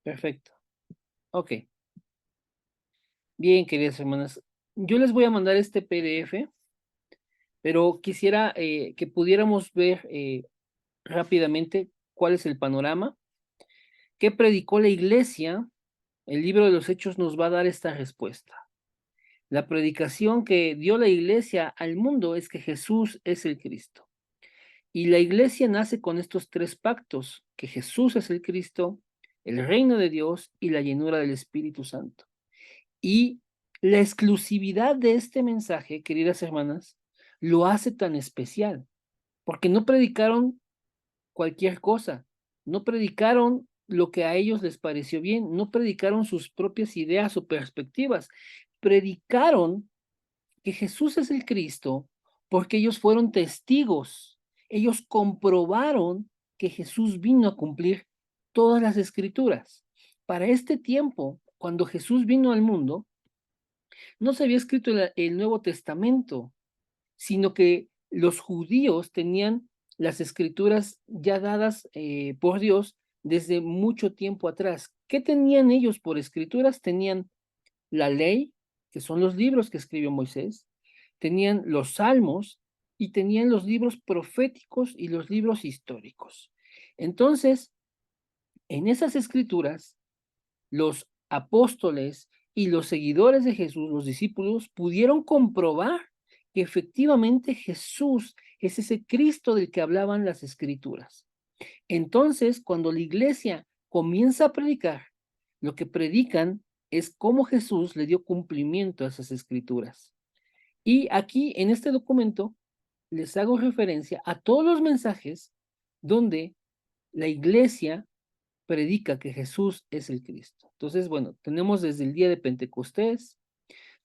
Perfecto. Ok. Bien, queridas hermanas. Yo les voy a mandar este PDF, pero quisiera que pudiéramos ver rápidamente cuál es el panorama. ¿Qué predicó la iglesia? El libro de los Hechos nos va a dar esta respuesta. La predicación que dio la iglesia al mundo es que Jesús es el Cristo. Y la iglesia nace con estos tres pactos, que Jesús es el Cristo, el reino de Dios y la llenura del Espíritu Santo. Y la exclusividad de este mensaje, queridas hermanas, lo hace tan especial, porque no predicaron cualquier cosa, no predicaron lo que a ellos les pareció bien, no predicaron sus propias ideas o perspectivas, predicaron que Jesús es el Cristo porque ellos fueron testigos, ellos comprobaron que Jesús vino a cumplir todas las escrituras. Para este tiempo, cuando Jesús vino al mundo, no se había escrito el Nuevo Testamento, sino que los judíos tenían las escrituras ya dadas por Dios desde mucho tiempo atrás. ¿Qué tenían ellos por escrituras? Tenían la ley, que son los libros que escribió Moisés, tenían los salmos y tenían los libros proféticos y los libros históricos. Entonces, en esas escrituras, los apóstoles y los seguidores de Jesús, los discípulos, pudieron comprobar que efectivamente Jesús es ese Cristo del que hablaban las escrituras. Entonces, cuando la iglesia comienza a predicar, lo que predican es cómo Jesús le dio cumplimiento a esas escrituras. Y aquí, en este documento, les hago referencia a todos los mensajes donde la iglesia predica que Jesús es el Cristo. Entonces, bueno, tenemos desde el día de Pentecostés,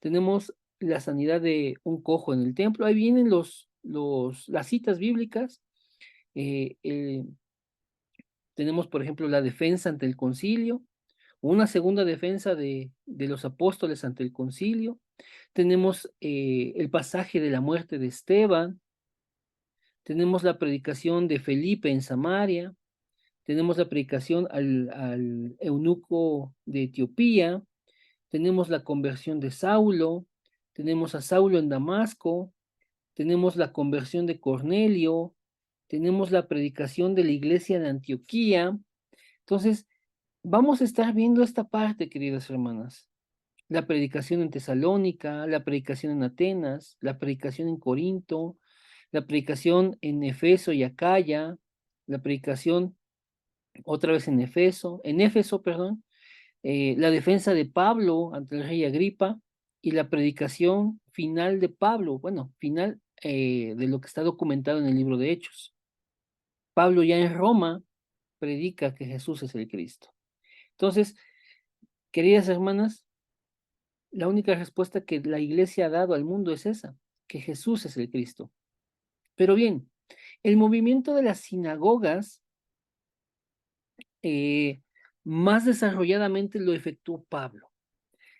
tenemos la sanidad de un cojo en el templo, ahí vienen las citas bíblicas, eh, eh, tenemos, por ejemplo, la defensa ante el concilio, una segunda defensa de los apóstoles ante el concilio, tenemos el pasaje de la muerte de Esteban, tenemos la predicación de Felipe en Samaria, tenemos la predicación al eunuco de Etiopía, tenemos la conversión de Saulo, tenemos a Saulo en Damasco, tenemos la conversión de Cornelio, tenemos la predicación de la iglesia de Antioquía. Entonces, vamos a estar viendo esta parte, queridas hermanas. La predicación en Tesalónica, la predicación en Atenas, la predicación en Corinto, la predicación en Efeso y Acaya, la predicación otra vez en Éfeso, perdón, la defensa de Pablo ante el rey Agripa y la predicación final de Pablo, bueno, final de lo que está documentado en el libro de Hechos. Pablo ya en Roma predica que Jesús es el Cristo. Entonces, queridas hermanas, la única respuesta que la iglesia ha dado al mundo es esa, que Jesús es el Cristo. Pero bien, el movimiento de las sinagogas eh, más desarrolladamente lo efectuó Pablo.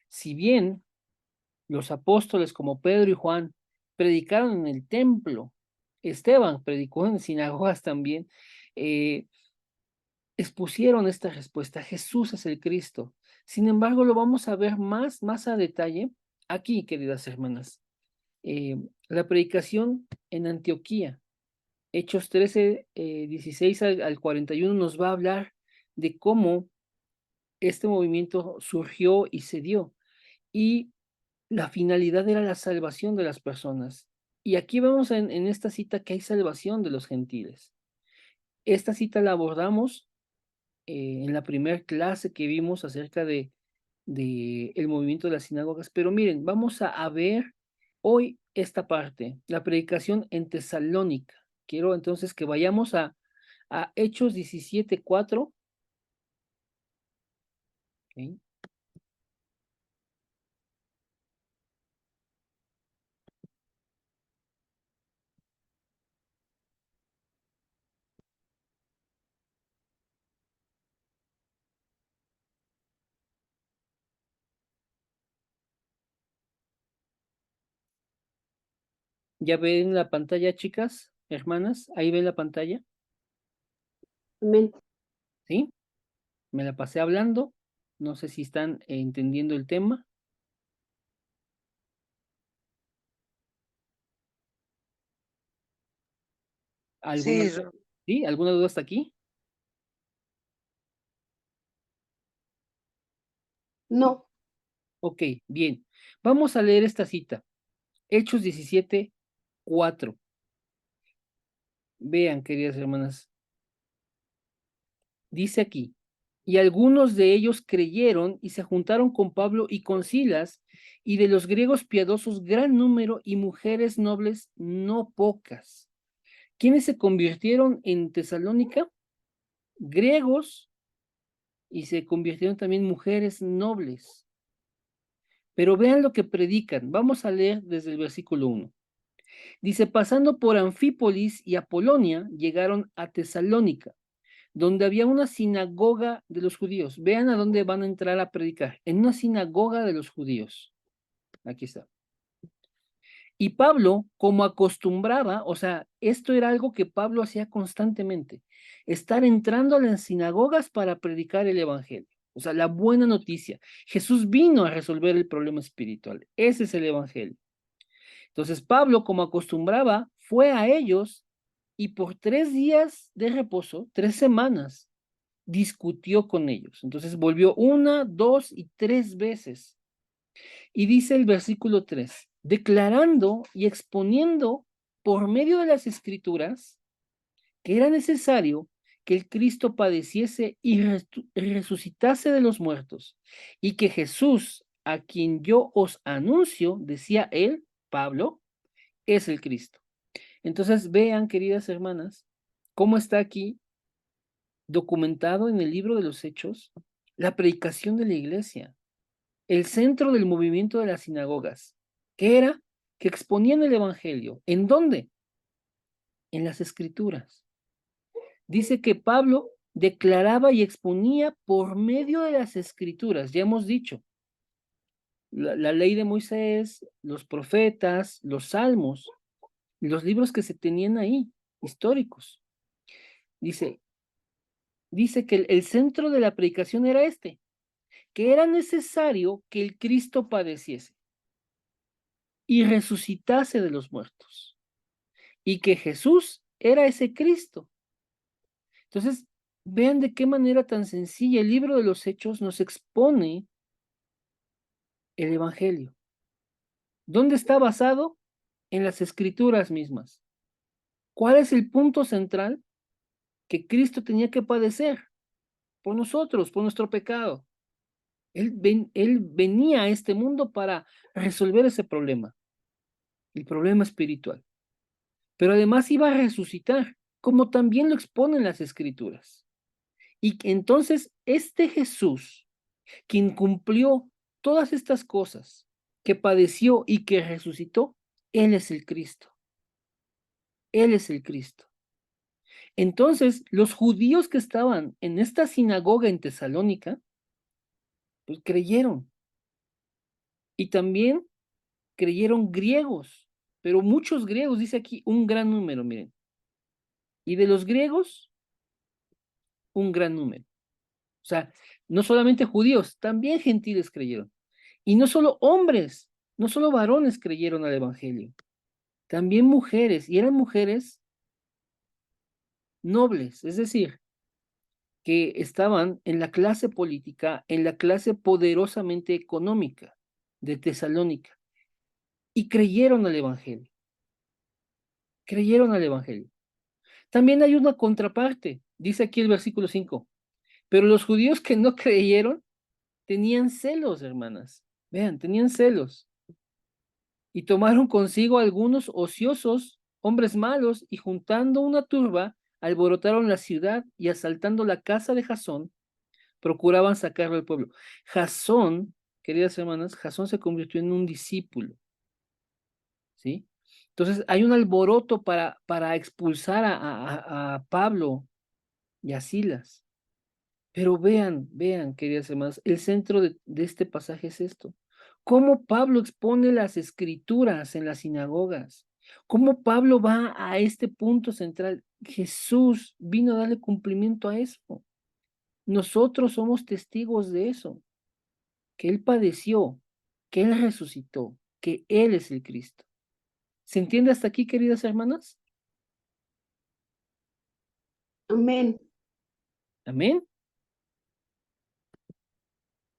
Si bien los apóstoles como Pedro y Juan predicaron en el templo, Esteban predicó en sinagogas también, eh, expusieron esta respuesta, Jesús es el Cristo. Sin embargo, lo vamos a ver más a detalle aquí, queridas hermanas. La predicación en Antioquía, Hechos 13, 16 al 41, nos va a hablar de cómo este movimiento surgió y se dio. Y la finalidad era la salvación de las personas. Y aquí vemos en esta cita que hay salvación de los gentiles. Esta cita la abordamos en la primera clase que vimos acerca de el movimiento de las sinagogas. Pero miren, vamos a ver hoy esta parte, la predicación en Tesalónica. Quiero entonces que vayamos a Hechos 17:4. ¿Ok? ¿Ya ven la pantalla, chicas, hermanas? ¿Ahí ven la pantalla? Amén. ¿Sí? Me la pasé hablando. No sé si están entendiendo el tema. ¿Alguna, Sí, ¿sí? ¿Alguna duda hasta aquí? no, Ok, bien. Vamos a leer esta cita. Hechos 17:4. Vean, queridas hermanas. Dice aquí, y algunos de ellos creyeron y se juntaron con Pablo y con Silas, y de los griegos piadosos gran número y mujeres nobles no pocas. ¿Quiénes se convirtieron en Tesalónica? Griegos, y se convirtieron también mujeres nobles. Pero vean lo que predican. Vamos a leer desde el versículo 1. Dice, pasando por Anfípolis y Apolonia, llegaron a Tesalónica, donde había una sinagoga de los judíos. Vean a dónde van a entrar a predicar. En una sinagoga de los judíos. Aquí está. Y Pablo, como acostumbraba, o sea, esto era algo que Pablo hacía constantemente, estar entrando a las sinagogas para predicar el evangelio. O sea, la buena noticia. Jesús vino a resolver el problema espiritual. Ese es el evangelio. Entonces Pablo, como acostumbraba, fue a ellos y por 3 días de reposo, 3 semanas, discutió con ellos. Entonces volvió 1, 2 y 3 veces. Y dice el versículo 3, declarando y exponiendo por medio de las escrituras que era necesario que el Cristo padeciese y resucitase de los muertos, y que Jesús, a quien yo os anuncio, decía él, Pablo, es el Cristo. Entonces vean, queridas hermanas, cómo está aquí documentado en el libro de los Hechos la predicación de la iglesia, el centro del movimiento de las sinagogas, que era que exponían el evangelio. ¿En dónde? En las escrituras. Dice que Pablo declaraba y exponía por medio de las escrituras, ya hemos dicho, la ley de Moisés, los profetas, los salmos, los libros que se tenían ahí, históricos. Dice, dice que el centro de la predicación era este, que era necesario que el Cristo padeciese y resucitase de los muertos, y que Jesús era ese Cristo. Entonces, vean de qué manera tan sencilla el libro de los Hechos nos expone el Evangelio. ¿Dónde está basado? En las escrituras mismas. ¿Cuál es el punto central? Que Cristo tenía que padecer por nosotros, por nuestro pecado. Él venía a este mundo para resolver ese problema, el problema espiritual. Pero además iba a resucitar, como también lo exponen las escrituras. Y entonces este Jesús, quien cumplió todas estas cosas, que padeció y que resucitó, Él es el Cristo. Él es el Cristo. Entonces, los judíos que estaban en esta sinagoga en Tesalónica, pues creyeron. Y también creyeron griegos, pero muchos griegos, dice aquí un gran número, miren. Y de los griegos, un gran número. O sea, no solamente judíos, también gentiles creyeron. Y no solo hombres, no solo varones creyeron al Evangelio, también mujeres, y eran mujeres nobles, es decir, que estaban en la clase política, en la clase poderosamente económica de Tesalónica, y creyeron al Evangelio, creyeron al Evangelio. También hay una contraparte, dice aquí el versículo 5, pero los judíos que no creyeron tenían celos, hermanas, vean, tenían celos, y tomaron consigo algunos ociosos, hombres malos, y juntando una turba, alborotaron la ciudad y asaltando la casa de Jasón, procuraban sacarlo del pueblo. Jasón, queridas hermanas, Jasón se convirtió en un discípulo, ¿sí? Entonces hay un alboroto para expulsar a Pablo y a Silas. Pero vean, queridas hermanas, el centro de este pasaje es esto. Cómo Pablo expone las escrituras en las sinagogas. Cómo Pablo va a este punto central. Jesús vino a darle cumplimiento a eso. Nosotros somos testigos de eso, que Él padeció, que Él resucitó, que Él es el Cristo. ¿Se entiende hasta aquí, queridas hermanas? Amén. Amén.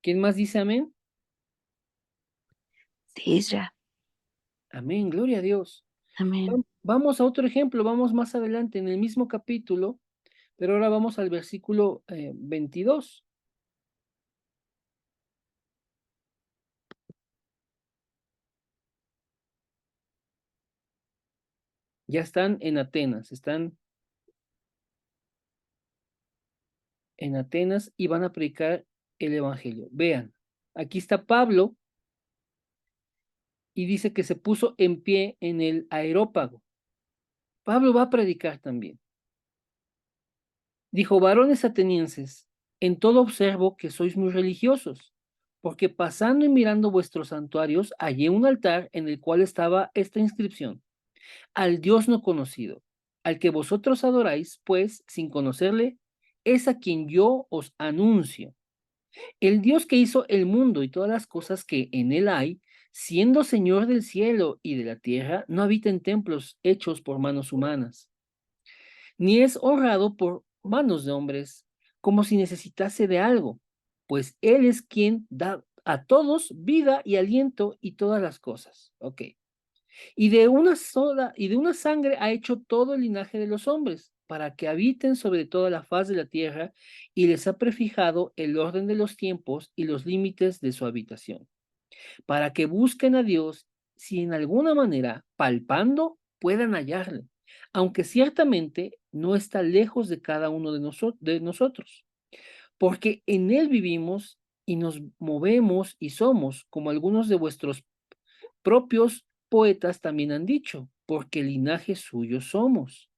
¿Quién más dice amén? Sí, ya. Amén, gloria a Dios. Amén. Vamos a otro ejemplo, vamos más adelante en el mismo capítulo, pero ahora vamos al versículo 22. Ya están en Atenas, están en Atenas y van a predicar el Evangelio. Vean, aquí está Pablo y dice que se puso en pie en el aerópago. Pablo va a predicar también. Dijo, varones atenienses, en todo observo que sois muy religiosos, porque pasando y mirando vuestros santuarios, hallé un altar en el cual estaba esta inscripción: al Dios no conocido, al que vosotros adoráis, pues, sin conocerle, es a quien yo os anuncio. El Dios que hizo el mundo y todas las cosas que en él hay, siendo Señor del cielo y de la tierra, no habita en templos hechos por manos humanas, ni es honrado por manos de hombres, como si necesitase de algo, pues Él es quien da a todos vida y aliento y todas las cosas. Ok. Y de una sola y de una sangre ha hecho todo el linaje de los hombres, para que habiten sobre toda la faz de la tierra, y les ha prefijado el orden de los tiempos y los límites de su habitación, para que busquen a Dios, si en alguna manera, palpando, puedan hallarle, aunque ciertamente no está lejos de cada uno de nosotros, porque en él vivimos y nos movemos y somos, como algunos de vuestros propios poetas también han dicho, porque linaje suyo somos.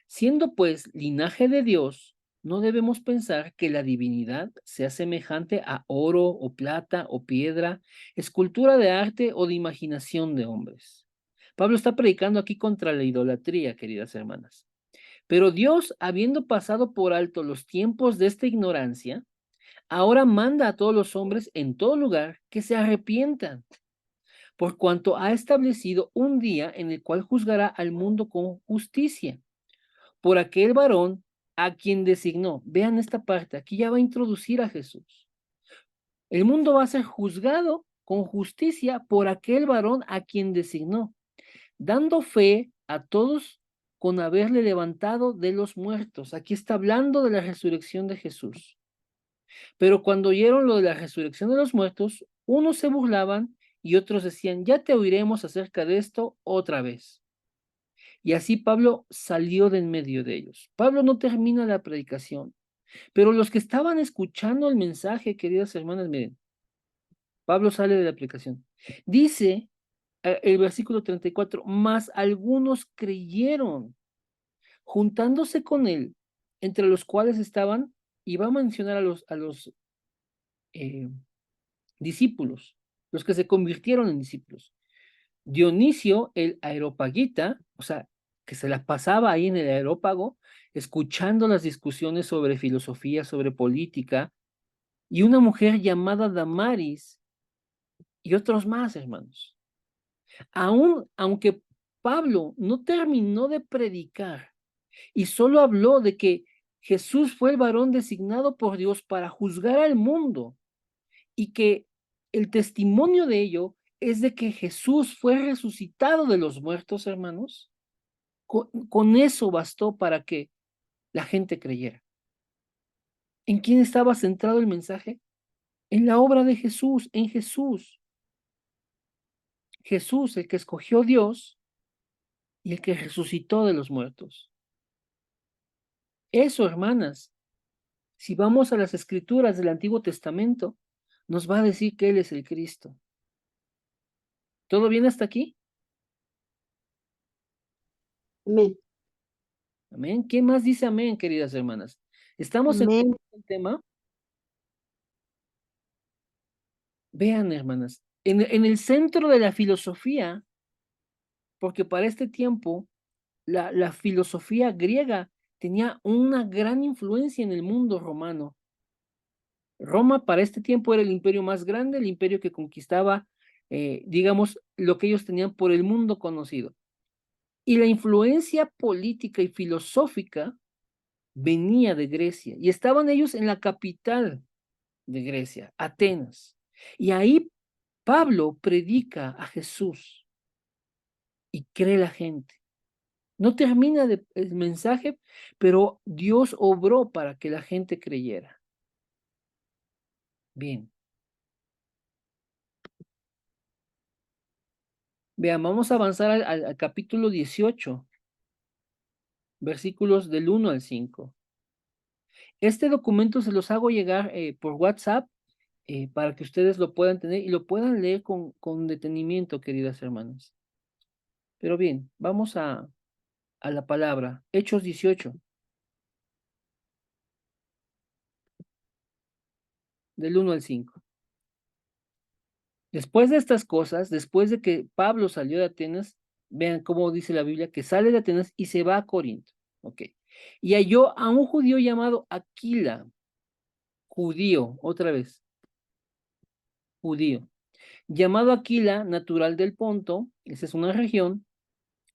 Siendo pues linaje de Dios, no debemos pensar que la divinidad sea semejante a oro o plata o piedra, escultura de arte o de imaginación de hombres. Pablo está predicando aquí contra la idolatría, queridas hermanas. Pero Dios, habiendo pasado por alto los tiempos de esta ignorancia, ahora manda a todos los hombres en todo lugar que se arrepientan, por cuanto ha establecido un día en el cual juzgará al mundo con justicia, por aquel varón a quien designó. Vean esta parte, aquí ya va a introducir a Jesús. El mundo va a ser juzgado con justicia por aquel varón a quien designó, dando fe a todos con haberle levantado de los muertos. Aquí está hablando de la resurrección de Jesús. Pero cuando oyeron lo de la resurrección de los muertos, unos se burlaban y otros decían, ya te oiremos acerca de esto otra vez. Y así Pablo salió de en medio de ellos. Pablo no termina la predicación, pero los que estaban escuchando el mensaje, queridas hermanas, miren, Pablo sale de la predicación. Dice el versículo 34, más algunos creyeron, juntándose con él, entre los cuales estaban, y va a mencionar a los eh, discípulos, los que se convirtieron en discípulos. Dionisio, el aeropagita, o sea, que se las pasaba ahí en el aerópago, escuchando las discusiones sobre filosofía, sobre política, y una mujer llamada Damaris, y otros más, hermanos. Aunque Pablo no terminó de predicar y solo habló de que Jesús fue el varón designado por Dios para juzgar al mundo, y que el testimonio de ello es de que Jesús fue resucitado de los muertos, hermanos. Con eso bastó para que la gente creyera. ¿En quién estaba centrado el mensaje? En la obra de Jesús, en Jesús. Jesús, el que escogió Dios y el que resucitó de los muertos. Eso, hermanas, si vamos a las escrituras del Antiguo Testamento, nos va a decir que Él es el Cristo. ¿Todo bien hasta aquí? Amén. Amén. ¿Quién más dice amén, queridas hermanas? ¿Estamos Amén. entendiendo el tema? Vean, hermanas, en el centro de la filosofía, porque para este tiempo la filosofía griega tenía una gran influencia en el mundo romano. Roma para este tiempo era el imperio más grande, el imperio que conquistaba, digamos, lo que ellos tenían por el mundo conocido. Y la influencia política y filosófica venía de Grecia y estaban ellos en la capital de Grecia, Atenas. Y ahí Pablo predica a Jesús y cree la gente. No termina el mensaje, pero Dios obró para que la gente creyera. Bien. Vean, vamos a avanzar al capítulo 18, versículos del 1 al 5. Este documento se los hago llegar por WhatsApp para que ustedes lo puedan tener y lo puedan leer con detenimiento, queridas hermanas. Pero bien, vamos a la palabra. Hechos 18, del 1 al 5. Después de estas cosas, después de que Pablo salió de Atenas, vean cómo dice la Biblia, que sale de Atenas y se va a Corinto. Ok. Y halló a un judío llamado Aquila, judío, otra vez, judío, llamado Aquila, natural del Ponto, esa es una región,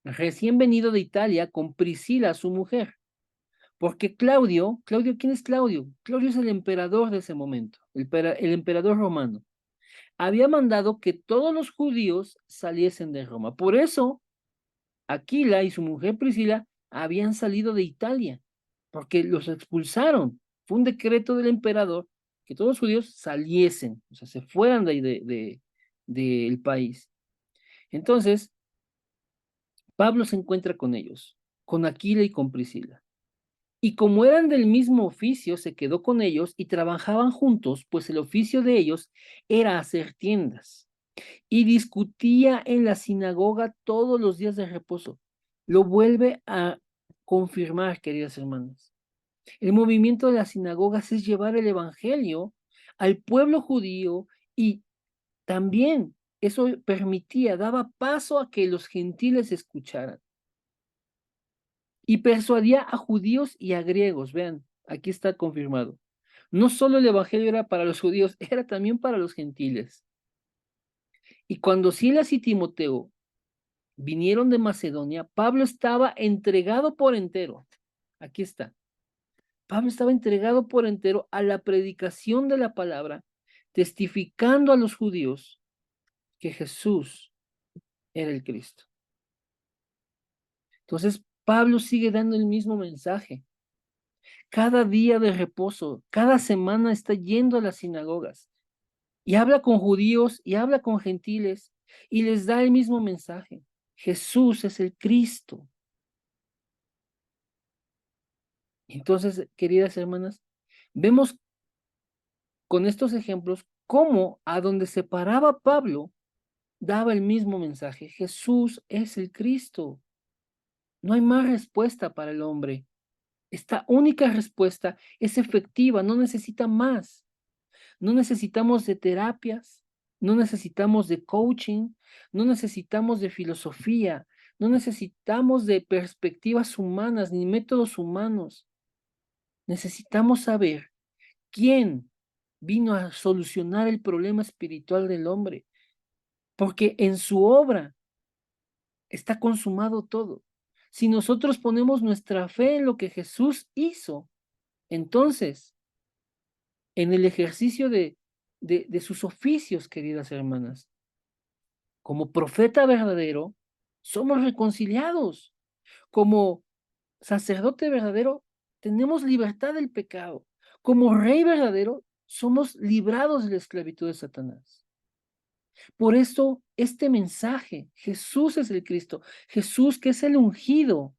recién venido de Italia con Priscila, su mujer. Porque Claudio, ¿quién es Claudio? Claudio es el emperador de ese momento, el emperador romano. Había mandado que todos los judíos saliesen de Roma. Por eso, Aquila y su mujer Priscila habían salido de Italia, porque los expulsaron. Fue un decreto del emperador que todos los judíos saliesen, o sea, se fueran de ahí del país. Entonces, Pablo se encuentra con ellos, con Aquila y con Priscila. Y como eran del mismo oficio, se quedó con ellos y trabajaban juntos, pues el oficio de ellos era hacer tiendas. Y discutía en la sinagoga todos los días de reposo. Lo vuelve a confirmar, queridas hermanas. El movimiento de las sinagogas es llevar el evangelio al pueblo judío y también eso permitía, daba paso a que los gentiles escucharan. Y persuadía a judíos y a griegos. Vean, aquí está confirmado. No solo el evangelio era para los judíos, era también para los gentiles. Y cuando Silas y Timoteo vinieron de Macedonia, Pablo estaba entregado por entero. Aquí está. Pablo estaba entregado por entero a la predicación de la palabra, testificando a los judíos que Jesús era el Cristo. Entonces, Pablo sigue dando el mismo mensaje. Cada día de reposo, cada semana está yendo a las sinagogas y habla con judíos y habla con gentiles y les da el mismo mensaje. Jesús es el Cristo. Entonces, queridas hermanas, vemos con estos ejemplos cómo a donde se paraba Pablo daba el mismo mensaje. Jesús es el Cristo. No hay más respuesta para el hombre. Esta única respuesta es efectiva, no necesita más. No necesitamos de terapias, no necesitamos de coaching, no necesitamos de filosofía, no necesitamos de perspectivas humanas ni métodos humanos. Necesitamos saber quién vino a solucionar el problema espiritual del hombre, porque en su obra está consumado todo. Si nosotros ponemos nuestra fe en lo que Jesús hizo, entonces, en el ejercicio de sus oficios, queridas hermanas, como profeta verdadero, somos reconciliados. Como sacerdote verdadero, tenemos libertad del pecado. Como rey verdadero, somos librados de la esclavitud de Satanás. Por eso, este mensaje, Jesús es el Cristo, Jesús que es el ungido,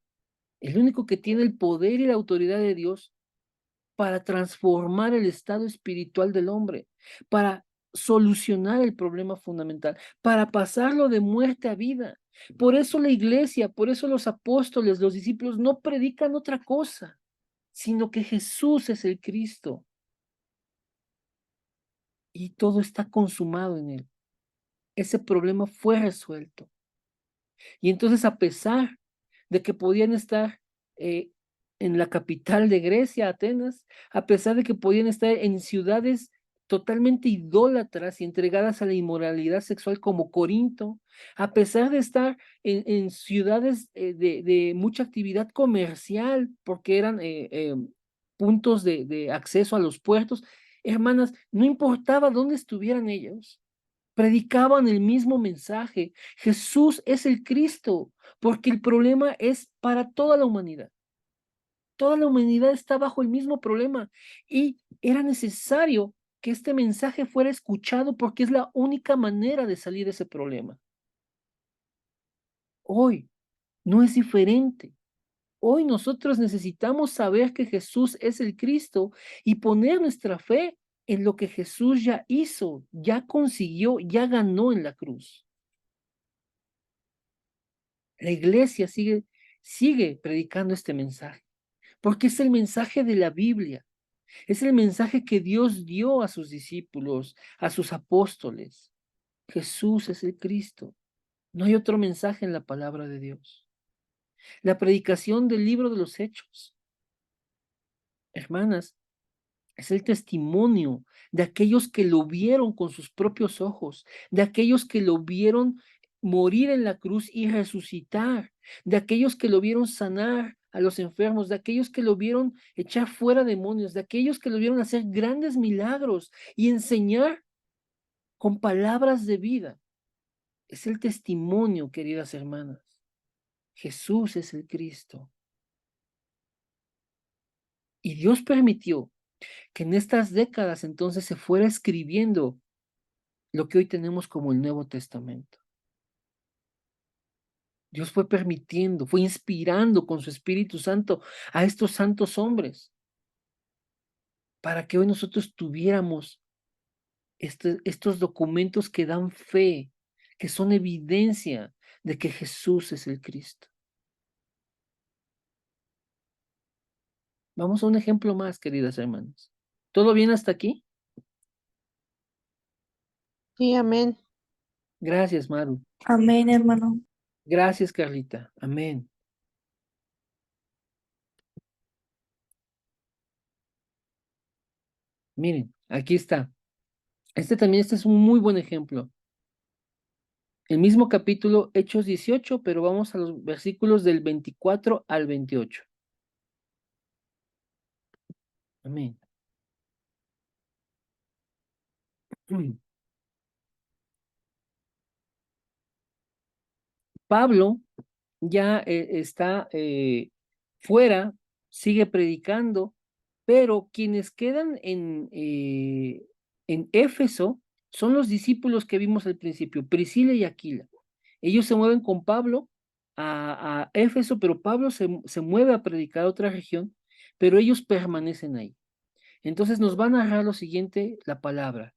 el único que tiene el poder y la autoridad de Dios para transformar el estado espiritual del hombre, para solucionar el problema fundamental, para pasarlo de muerte a vida. Por eso la iglesia, por eso los apóstoles, los discípulos no predican otra cosa, sino que Jesús es el Cristo. Y todo está consumado en él. Ese problema fue resuelto. Y entonces, a pesar de que podían estar en la capital de Grecia, Atenas, a pesar de que podían estar en ciudades totalmente idólatras y entregadas a la inmoralidad sexual como Corinto, a pesar de estar en ciudades de mucha actividad comercial, porque eran puntos de acceso a los puertos, hermanas, no importaba dónde estuvieran ellos, predicaban el mismo mensaje. Jesús es el Cristo, porque el problema es para toda la humanidad. Toda la humanidad está bajo el mismo problema y era necesario que este mensaje fuera escuchado porque es la única manera de salir de ese problema. Hoy no es diferente. Hoy nosotros necesitamos saber que Jesús es el Cristo y poner nuestra fe en lo que Jesús ya hizo, ya consiguió, ya ganó en la cruz. La iglesia sigue predicando este mensaje, porque es el mensaje de la Biblia. Es el mensaje que Dios dio a sus discípulos, a sus apóstoles. Jesús es el Cristo. No hay otro mensaje en la palabra de Dios. La predicación del libro de los Hechos, hermanas, es el testimonio de aquellos que lo vieron con sus propios ojos, de aquellos que lo vieron morir en la cruz y resucitar, de aquellos que lo vieron sanar a los enfermos, de aquellos que lo vieron echar fuera demonios, de aquellos que lo vieron hacer grandes milagros y enseñar con palabras de vida. Es el testimonio, queridas hermanas. Jesús es el Cristo. Y Dios permitió que en estas décadas entonces se fuera escribiendo lo que hoy tenemos como el Nuevo Testamento. Dios fue permitiendo, fue inspirando con su Espíritu Santo a estos santos hombres para que hoy nosotros tuviéramos estos documentos que dan fe, que son evidencia de que Jesús es el Cristo. Vamos a un ejemplo más, queridas hermanas. ¿Todo bien hasta aquí? Sí, amén. Gracias, Maru. Amén, hermano. Gracias, Carlita. Amén. Miren, aquí está. Este es un muy buen ejemplo. El mismo capítulo, Hechos 18, pero vamos a los versículos del 24 al 28. Amén. Pablo ya está fuera, sigue predicando, pero quienes quedan en Éfeso son los discípulos que vimos al principio, Priscila y Aquila. Ellos se mueven con Pablo a Éfeso, pero Pablo se mueve a predicar a otra región, pero ellos permanecen ahí. Entonces nos va a narrar lo siguiente, la palabra.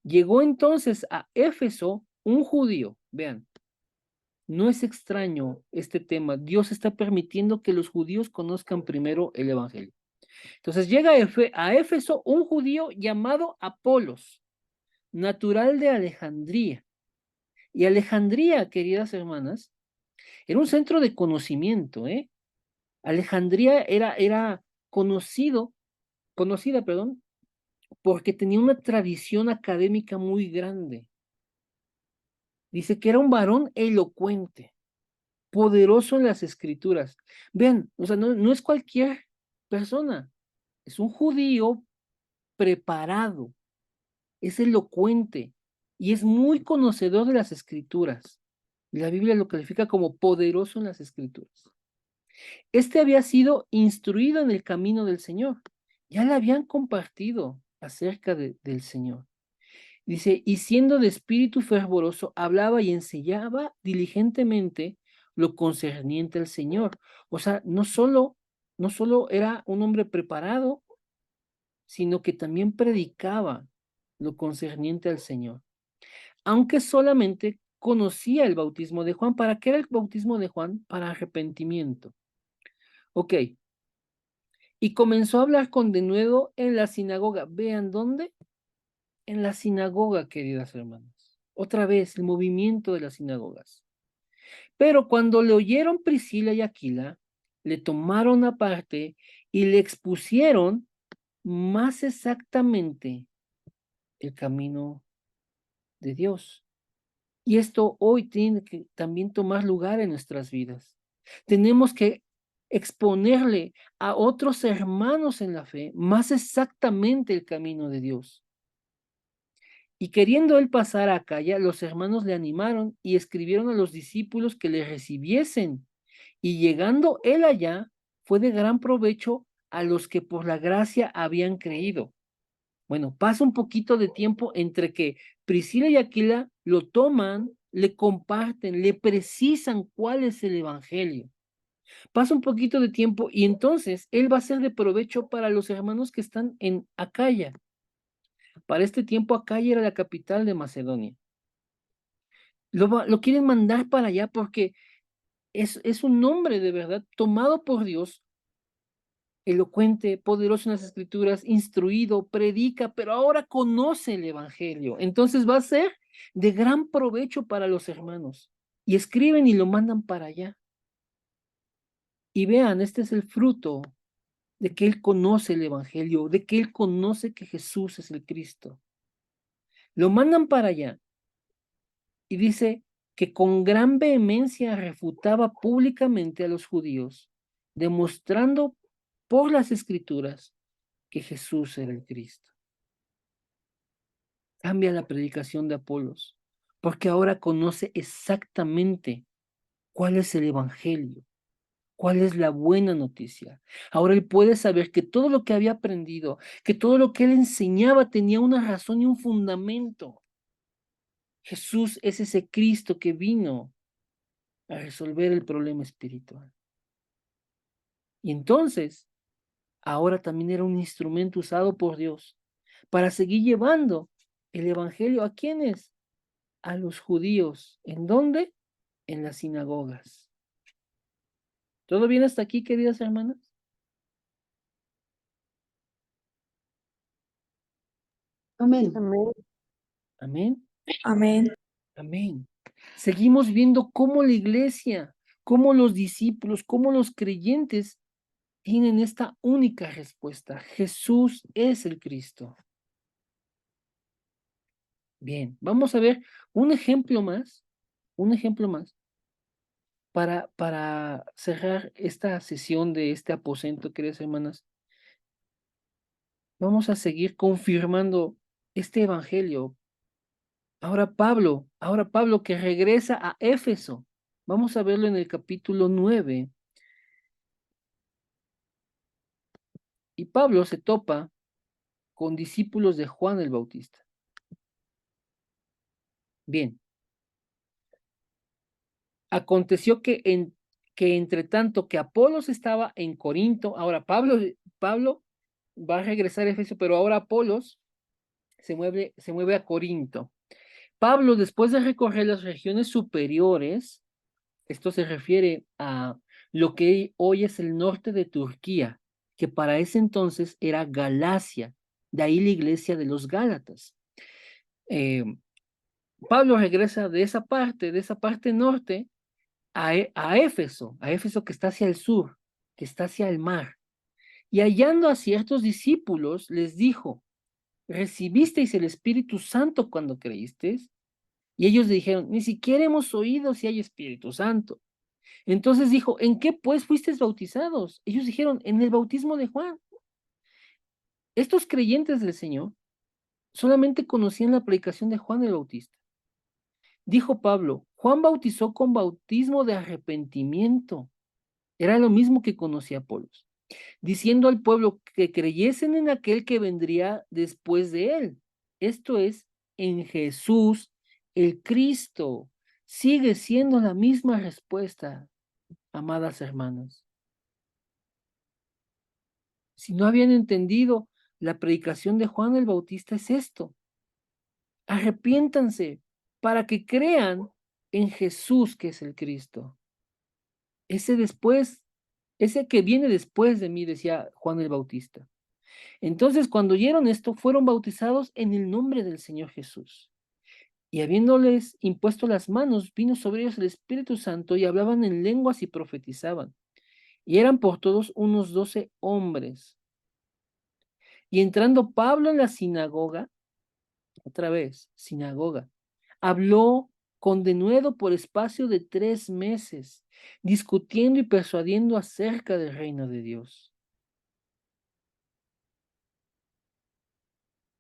Llegó entonces a Éfeso un judío, vean, no es extraño este tema. Dios está permitiendo que los judíos conozcan primero el Evangelio. Entonces llega a Éfeso un judío llamado Apolos, natural de Alejandría. Y Alejandría, queridas hermanas, era un centro de conocimiento, ¿eh? Alejandría era conocida, perdón, porque tenía una tradición académica muy grande. Dice que era un varón elocuente, poderoso en las escrituras. Vean, o sea, no es cualquier persona, es un judío preparado, es elocuente y es muy conocedor de las escrituras. La Biblia lo califica como poderoso en las escrituras. Este había sido instruido en el camino del Señor. Ya le habían compartido acerca del Señor. Dice, y siendo de espíritu fervoroso, hablaba y enseñaba diligentemente lo concerniente al Señor. O sea, no solo era un hombre preparado, sino que también predicaba lo concerniente al Señor. Aunque solamente conocía el bautismo de Juan. ¿Para qué era el bautismo de Juan? Para arrepentimiento. Ok. Y comenzó a hablar con denuedo en la sinagoga. ¿Vean dónde? En la sinagoga, queridas hermanas. Otra vez, el movimiento de las sinagogas. Pero cuando le oyeron Priscila y Aquila, le tomaron aparte y le expusieron más exactamente el camino de Dios. Y esto hoy tiene que también tomar lugar en nuestras vidas. Tenemos que exponerle a otros hermanos en la fe más exactamente el camino de Dios. Y queriendo él pasar a Acaya, los hermanos le animaron y escribieron a los discípulos que le recibiesen. Y llegando él allá, fue de gran provecho a los que por la gracia habían creído. Bueno, pasa un poquito de tiempo entre que Priscila y Aquila lo toman, le comparten, le precisan cuál es el evangelio. Pasa un poquito de tiempo y entonces él va a ser de provecho para los hermanos que están en Acaya. Para este tiempo Acaya era la capital de Macedonia. Lo quieren mandar para allá porque es un hombre de verdad tomado por Dios, elocuente, poderoso en las escrituras, instruido, predica, pero ahora conoce el evangelio. Entonces va a ser de gran provecho para los hermanos. Y escriben y lo mandan para allá. Y vean, este es el fruto de que él conoce el evangelio, de que él conoce que Jesús es el Cristo. Lo mandan para allá y dice que con gran vehemencia refutaba públicamente a los judíos, demostrando por las escrituras que Jesús era el Cristo. Cambia la predicación de Apolos, porque ahora conoce exactamente cuál es el evangelio, cuál es la buena noticia. Ahora él puede saber que todo lo que había aprendido, que todo lo que él enseñaba tenía una razón y un fundamento. Jesús es ese Cristo que vino a resolver el problema espiritual. Y entonces, ahora también era un instrumento usado por Dios para seguir llevando el evangelio a quienes, a los judíos. ¿En dónde? En las sinagogas. ¿Todo bien hasta aquí, queridas hermanas? Amén. Amén. Amén. Amén. Amén. Seguimos viendo cómo la iglesia, cómo los discípulos, cómo los creyentes tienen esta única respuesta. Jesús es el Cristo. Bien, vamos a ver un ejemplo más para cerrar esta sesión de este aposento, queridas hermanas. Vamos a seguir confirmando este evangelio. Ahora Pablo que regresa a Éfeso. Vamos a verlo en el capítulo 9. Y Pablo se topa con discípulos de Juan el Bautista. Bien. Aconteció que entre tanto que Apolos estaba en Corinto, ahora Pablo va a regresar a Éfeso, pero ahora Apolos se mueve a Corinto. Pablo, después de recorrer las regiones superiores, esto se refiere a lo que hoy es el norte de Turquía, que para ese entonces era Galacia, de ahí la iglesia de los Gálatas. Pablo regresa de esa parte norte, a Éfeso que está hacia el sur, que está hacia el mar. Y hallando a ciertos discípulos, les dijo, ¿recibisteis el Espíritu Santo cuando creísteis? Y ellos dijeron, ni siquiera hemos oído si hay Espíritu Santo. Entonces dijo, ¿en qué pues fuisteis bautizados? Ellos dijeron, en el bautismo de Juan. Estos creyentes del Señor solamente conocían la predicación de Juan el Bautista. Dijo Pablo, Juan bautizó con bautismo de arrepentimiento. Era lo mismo que conocía Apolos, diciendo al pueblo que creyesen en aquel que vendría después de él. Esto es, en Jesús, el Cristo. Sigue siendo la misma respuesta, amadas hermanas. Si no habían entendido, la predicación de Juan el Bautista es esto. Arrepiéntanse para que crean en Jesús, que es el Cristo. Ese que viene después de mí, decía Juan el Bautista. Entonces, cuando oyeron esto, fueron bautizados en el nombre del Señor Jesús. Y habiéndoles impuesto las manos, vino sobre ellos el Espíritu Santo y hablaban en lenguas y profetizaban. y eran por todos unos 12 hombres. Y entrando Pablo en la sinagoga, otra vez, sinagoga, habló con denuedo por espacio de 3 meses, discutiendo y persuadiendo acerca del reino de Dios.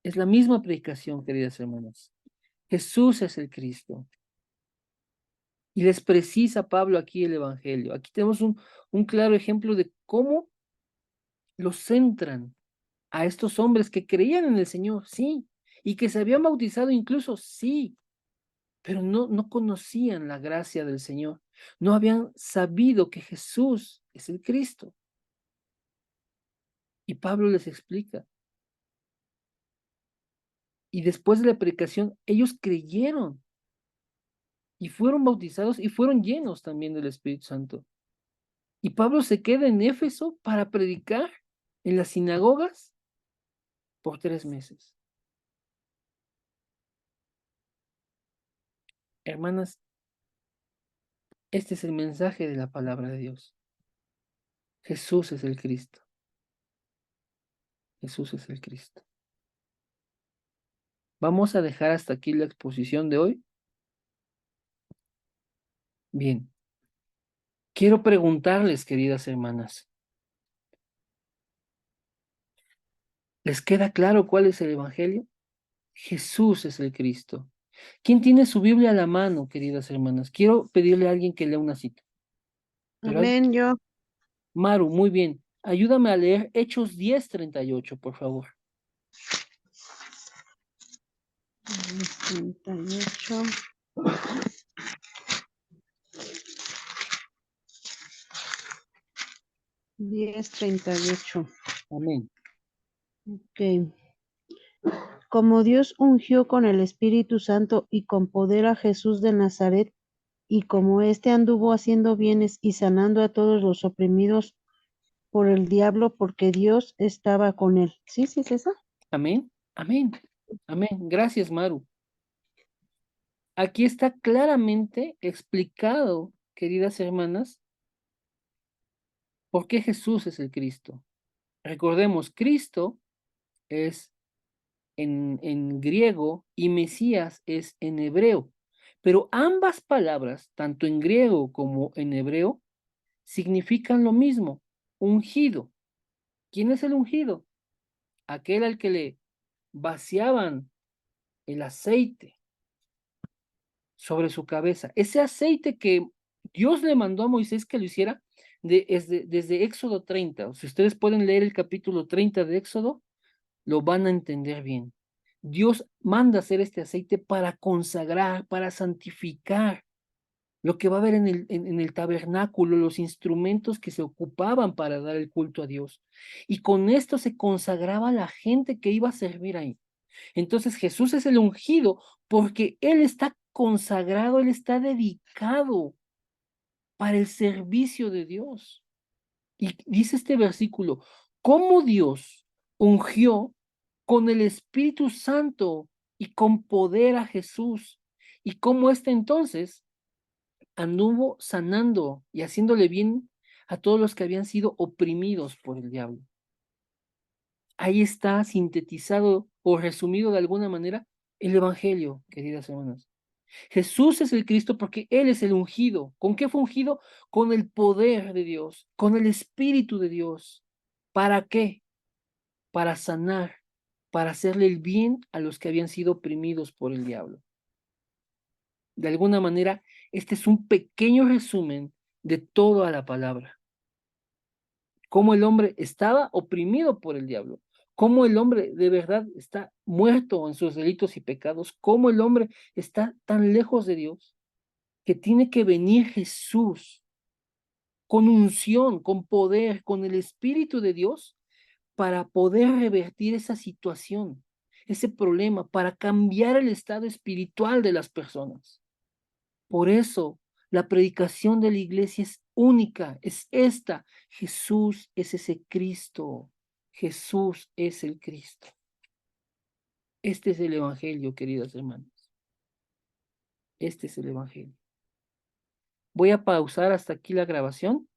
Es la misma predicación, queridas hermanas. Jesús es el Cristo. Y les precisa Pablo aquí el Evangelio. Aquí tenemos un claro ejemplo de cómo los centran a estos hombres que creían en el Señor, sí, y que se habían bautizado incluso, sí, pero no conocían la gracia del Señor, no habían sabido que Jesús es el Cristo. Y Pablo les explica. Y después de la predicación, ellos creyeron y fueron bautizados y fueron llenos también del Espíritu Santo. Y Pablo se queda en Éfeso para predicar en las sinagogas por 3 meses. Hermanas, este es el mensaje de la palabra de Dios. Jesús es el Cristo. Jesús es el Cristo. Vamos a dejar hasta aquí la exposición de hoy. Bien. Quiero preguntarles, queridas hermanas, ¿les queda claro cuál es el Evangelio? Jesús es el Cristo. ¿Quién tiene su Biblia a la mano, queridas hermanas? Quiero pedirle a alguien que lea una cita. Pero Amén, yo. Maru, muy bien. Ayúdame a leer Hechos 10:38, por favor. 38. Diez 38. Amén. Ok. Como Dios ungió con el Espíritu Santo y con poder a Jesús de Nazaret, y como éste anduvo haciendo bienes y sanando a todos los oprimidos por el diablo, porque Dios estaba con él. ¿Sí, sí es esa? Amén. Amén. Amén. Gracias, Maru. Aquí está claramente explicado, queridas hermanas, por qué Jesús es el Cristo. Recordemos, Cristo es en griego y Mesías es en hebreo. Pero ambas palabras, tanto en griego como en hebreo, significan lo mismo, ungido. ¿Quién es el ungido? Aquel al que le vaciaban el aceite sobre su cabeza. Ese aceite que Dios le mandó a Moisés que lo hiciera desde Éxodo 30. Si ustedes pueden leer el capítulo 30 de Éxodo, lo van a entender bien. Dios manda hacer este aceite para consagrar, para santificar lo que va a haber en el tabernáculo, los instrumentos que se ocupaban para dar el culto a Dios. Y con esto se consagraba la gente que iba a servir ahí. Entonces Jesús es el ungido porque Él está consagrado, Él está dedicado para el servicio de Dios. Y dice este versículo, cómo Dios ungió con el Espíritu Santo y con poder a Jesús, y cómo éste entonces anduvo sanando y haciéndole bien a todos los que habían sido oprimidos por el diablo. Ahí está sintetizado o resumido de alguna manera el Evangelio, queridas hermanas. Jesús es el Cristo porque Él es el ungido. ¿Con qué fue ungido? Con el poder de Dios, con el Espíritu de Dios. ¿Para qué? Para sanar, para hacerle el bien a los que habían sido oprimidos por el diablo. De alguna manera, este es un pequeño resumen de toda la palabra. Cómo el hombre estaba oprimido por el diablo, cómo el hombre de verdad está muerto en sus delitos y pecados, cómo el hombre está tan lejos de Dios que tiene que venir Jesús con unción, con poder, con el Espíritu de Dios para poder revertir esa situación, ese problema, para cambiar el estado espiritual de las personas. Por eso la predicación de la iglesia es única, es esta. Jesús es ese Cristo. Jesús es el Cristo. Este es el Evangelio, queridas hermanas. Este es el Evangelio. Voy a pausar hasta aquí la grabación